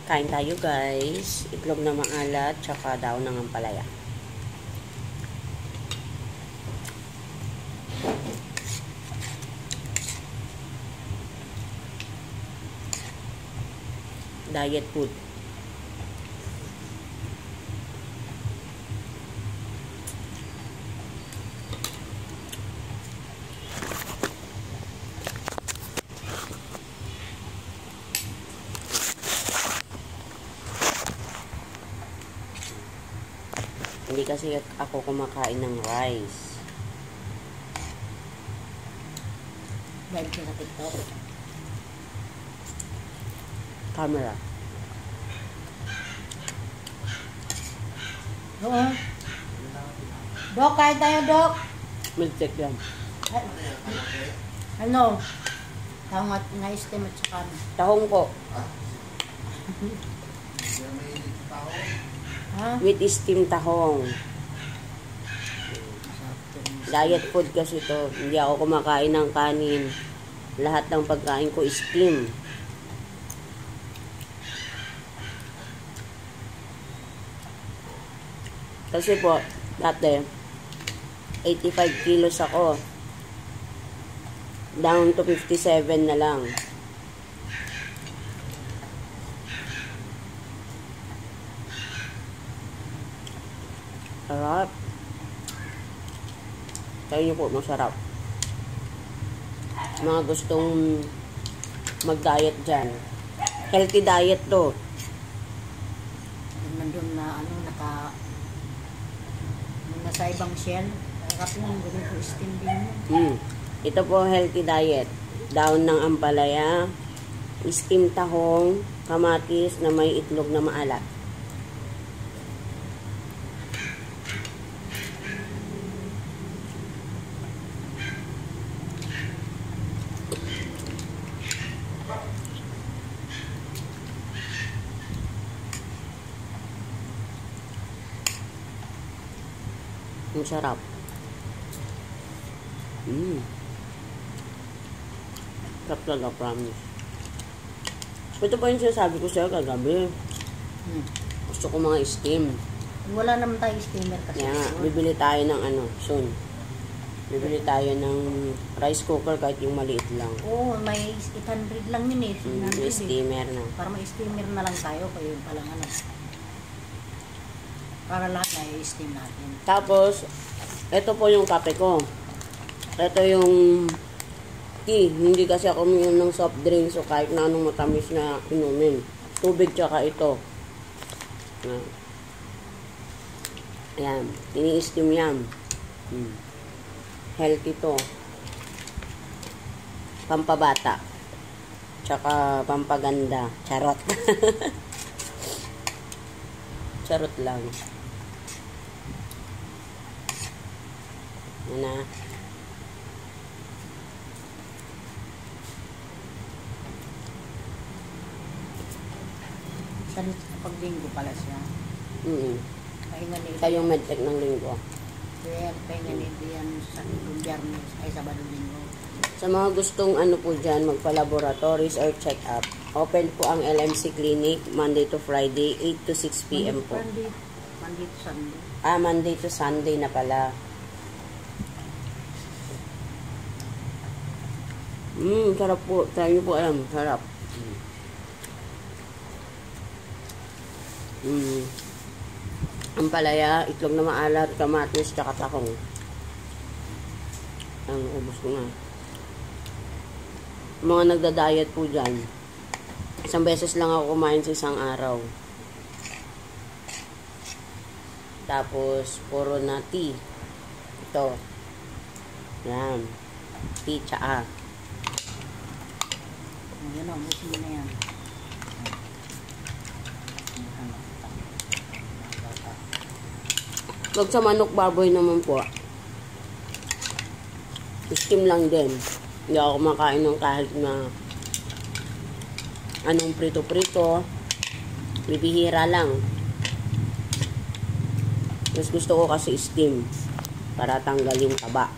Kain tayo guys. Itlog na maalat, tsaka daon ng ampalaya. Diet food. Hindi kasi ako kumakain ng rice. Live ko sa TikTok. Camera. Oo. Dok, kain tayo, Dok. Milkshake yan. Ano? Tawag nga na-steam at saka. Tahong ko. Ha? With steam tahong. Diet food kasi to. Hindi ako kumakain ng kanin. Lahat ng pagkain ko steam. Kasi po, dati, 85 kilos ako. Down to 57 na lang. Sarap. Tayo nyo po, masarap. Mga gustong mag-diet dyan. Healthy diet to. Nandun na ano, nasa ibang shell. Sarap yung gawin ko steam din yun. Ito po healthy diet. Daon ng ampalaya, steam tahong, kamatis na may itlog na maalat. Ang sarap. Sarap talaga, promise. Ito po yung sinasabi ko sa'yo kagabi. Gusto ko mga steam. Wala naman tayo steamer kasi. Kaya bibili tayo ng ano, soon. Bibili tayo ng rice cooker kahit yung maliit lang. Oo, may 800 lang yun eh. May steamer na. Para may steamer na lang tayo, kaya yung palang ano. Para lahat na i-steam natin. Tapos, ito po yung kape ko. Ito yung tea. Hindi kasi ako uminom ng soft drinks o kahit na anong matamis na inumin. Tubig tsaka ito. Ayan. Ini-steam yan. Healthy to. Pampabata. Tsaka pampaganda. Charot. Charot lang. Yan na. Salit kapag linggo pala siya. Pahinga ni Ito yung medtech ng linggo. Kaya pahinga ni yan sa Biyernes ay Sabado linggo. Sa mga gustong ano po dyan, magpa-laboratories or check-up, open po ang LMC Clinic Monday to Friday, 8 to 6 p.m. po. Monday to Sunday. Monday to Sunday na pala. Sarap po. Try nyo po alam. Sarap. Ampalaya, itlog na maalat, kamatis, tsaka tahong. Ang ubos ko nga. Mga nagda-diet po dyan. Isang beses lang ako kumain sa isang araw. Tapos, puro na tea. Ito. Yan. Tea, tsaa. Yan o, busin mo na yan. Huwag sa manok baboy naman po. Steam lang din. Hindi ako kumakain ng kahit na anong prito-prito. Bibihira lang. Mas gusto ko kasi steam para tanggal yung taba.